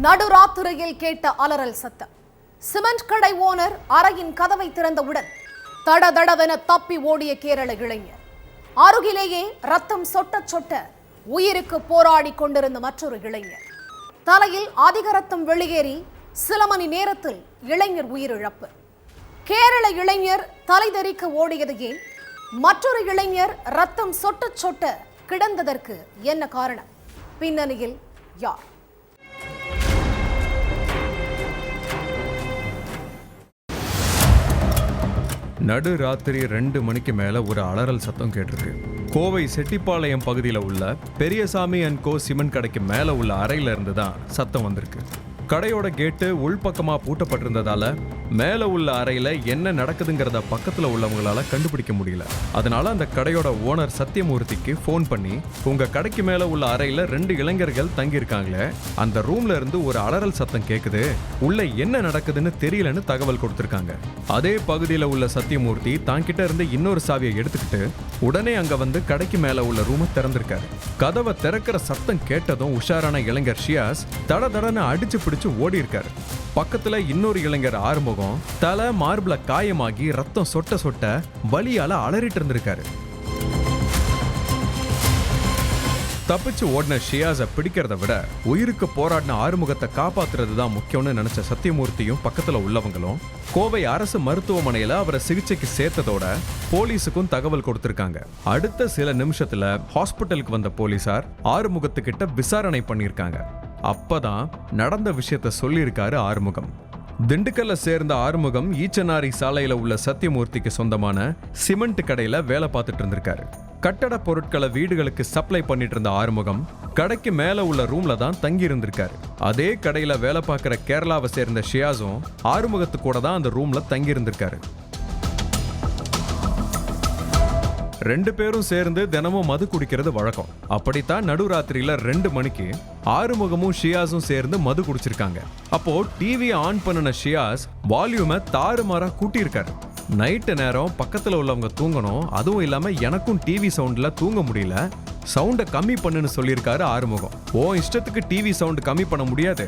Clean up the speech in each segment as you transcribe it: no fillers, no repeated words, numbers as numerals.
நடுராத்திரியில் கேட்ட அலறல் சத்தம். சிமெண்ட் கடை ஓனர் அறையின் கதவை திறந்தவுடன் தடதடவென தப்பி ஓடிய கேரள இளைஞர். அருகிலேயே ரத்தம் சொட்ட சொட்ட உயிருக்கு போராடி கொண்டிருந்த மற்றொரு இளைஞர். தலையில் அதிக ரத்தம் வெளியேறி சில மணி நேரத்தில் இளைஞர் உயிரிழப்பு. கேரள இளைஞர் தலைதெறிக்க ஓடியது ஏன்? மற்றொரு இளைஞர் ரத்தம் சொட்ட சொட்ட கிடந்ததற்கு என்ன காரணம்? பின்னணியில் யார்? நடு ராத்திரி 2 மணிக்கு மேல ஒரு அலறல் சத்தம் கேட்டிருக்கு. கோவை செட்டிப்பாளையம் பகுதியில் உள்ள பெரியசாமி அண்ட் கோ சிமெண்ட் கடைக்கு மேல உள்ள அறையில இருந்து தான் சத்தம் வந்திருக்கு. கடையோட கேட்டு உள்பக்கமா பூட்டப்பட்டிருந்ததால மேல உள்ள அறையில என்ன நடக்குதுங்கிறத பக்கத்துல உள்ளவங்களால கண்டுபிடிக்க முடியல. அதனால அந்த கடையோட ஓனர் சத்தியமூர்த்திக்கு போன் பண்ணி, உங்க கடைக்கு மேல உள்ள அறையில 2 இளைஞர்கள் தங்கி இருக்காங்களே, அந்த ரூம்ல இருந்து ஒரு அலறல் சத்தம் கேக்குது, உள்ள என்ன நடக்குதுன்னு தெரியலன்னு தகவல் கொடுத்திருக்காங்க. அதே பகுதியில உள்ள சத்தியமூர்த்தி தாங்கிட்ட இருந்து இன்னொரு சாவியை எடுத்துக்கிட்டு உடனே அங்க வந்து கடைக்கு மேல உள்ள ரூமை திறந்திருக்காரு. கதவை திறக்கிற சத்தம் கேட்டதும் உஷாரான இளைஞர் ஷியாஸ் தடதடன்னு அடிச்சு பிடிச்சு ஓடி இருக்காரு. பக்கத்துல இன்னொரு இளைஞர் ஆறுமுகம் தலை மார்பிள காயமாகி ரத்தம் சொட்ட சொட்ட வலியால அலறிட்டு இருந்திருக்காரு. தப்பிச்சு ஓடின ஷியாஸை பிடிக்கிறத விட உயிருக்கு போராடின ஆறுமுகத்தை காப்பாத்துறது தான் முக்கியம்னு நினைச்ச சத்தியமூர்த்தியும் பக்கத்துல உள்ளவங்களும் கோவை அரசு மருத்துவமனையில அவரை சிகிச்சைக்கு சேர்த்ததோட போலீஸுக்கும் தகவல் கொடுத்திருக்காங்க. அடுத்த சில நிமிஷத்துல ஹாஸ்பிட்டலுக்கு வந்த போலீசார் ஆறுமுகத்துக்கிட்ட விசாரணை பண்ணியிருக்காங்க. அப்பதான் நடந்த விஷயத்த சொல்லியிருக்காரு ஆறுமுகம். திண்டுக்கல்ல சேர்ந்த ஆறுமுகம் ஈச்சனாரி சாலையில உள்ள சத்தியமூர்த்திக்கு சொந்தமான சிமெண்ட் கடையில வேலை பார்த்துட்டு இருந்திருக்காரு. கட்டட பொருட்களை வீடுகளுக்கு சப்ளை பண்ணிட்டு இருந்த ஆறுமுகம் கடைக்கு மேல உள்ள ரூம்ல தான் தங்கி இருந்திருக்காரு. அதே கடையில வேலை பார்க்கிற கேரளாவை சேர்ந்த ஷியாஸும் ஆறுமுகத்து கூட தான் அந்த ரூம்ல தங்கி இருந்திருக்காரு. 2 பேரும் சேர்ந்து தினமும் மது குடிக்கிறது வழக்கம். அப்படித்தான் நடுராத்திரியில 2 மணிக்கு ஆறுமுகமும் ஷியாஸும் சேர்ந்து மது குடிச்சிருக்காங்க. அப்போ டிவியை ஆன் பண்ணின ஷியாஸ் வால்யூமை தாறுமாறா கூட்டியிருக்காரு. நைட்டு நேரம் பக்கத்துல உள்ளவங்க தூங்கணும், அதுவும் இல்லாம எனக்கும் டிவி சவுண்ட்ல தூங்க முடியல, சவுண்டை கம்மி பண்ணுன்னு சொல்லியிருக்காரு ஆறுமுகம். ஓ இஷ்டத்துக்கு டிவி சவுண்ட் கம்மி பண்ண முடியாது,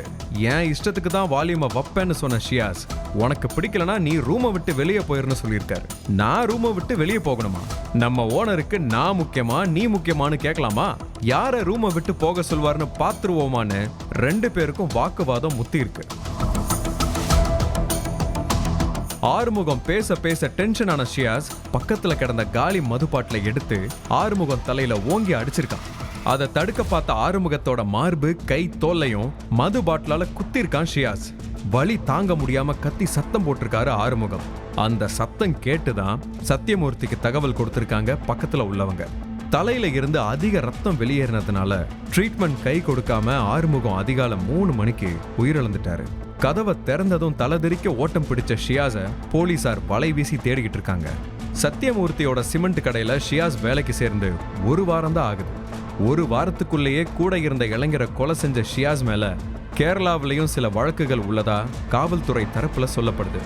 என் இஷ்டத்துக்கு தான் வால்யூமை வைப்பேன்னு சொன்ன ஷியாஸ், உனக்கு பிடிக்கலனா நீ ரூமை விட்டு வெளியே போயிருன்னு சொல்லியிருக்காரு. நான் ரூமை விட்டு வெளியே போகணுமா? நம்ம ஓனருக்கு நான் முக்கியமா நீ முக்கியமானு கேட்கலாமா? யார ரூமை விட்டு போக சொல்வார்னு பாத்துருவோமான்னு 2 பேருக்கும் வாக்குவாதம் முத்தி இருக்கு. ஆறுமுகம் பேச பேச டென்ஷன் ஆன ஷியாஸ் பக்கத்துல கிடந்த காலி மதுபாட்டில எடுத்து ஆறுமுகம் தலையில ஓங்கி அடிச்சிருக்கான். அதை தடுக்க பார்த்த ஆறுமுகத்தோட மார்பு கை தோல்லையும் மது பாட்டிலால குத்திருக்கான் ஷியாஸ். வலி தாங்க முடியாம கத்தி சத்தம் போட்டிருக்காரு ஆறுமுகம். அந்த சத்தம் கேட்டுதான் சத்தியமூர்த்திக்கு தகவல் கொடுத்திருக்காங்க பக்கத்துல உள்ளவங்க. தலையில இருந்து அதிக ரத்தம் வெளியேறினதுனால ட்ரீட்மெண்ட் கை கொடுக்காம ஆறுமுகம் அதிகாலை 3 மணிக்கு உயிரிழந்துட்டாரு. கதவை திறந்ததும் தலைதெறிக்க ஓட்டம் பிடிச்ச ஷியாஸை போலீசார் வலை வீசி தேடிக்கிட்டு இருக்காங்க. சத்தியமூர்த்தியோட சிமெண்ட் கடையில ஷியாஸ் வேலைக்கு சேர்ந்து 1 வாரம் தான் ஆகுது. 1 வாரத்துக்குள்ளேயே கூட இருந்த இளைஞரை கொலை செஞ்ச ஷியாஸ் மேல கேரளாவிலையும் சில வழக்குகள் உள்ளதா காவல்துறை தரப்புல சொல்லப்படுது.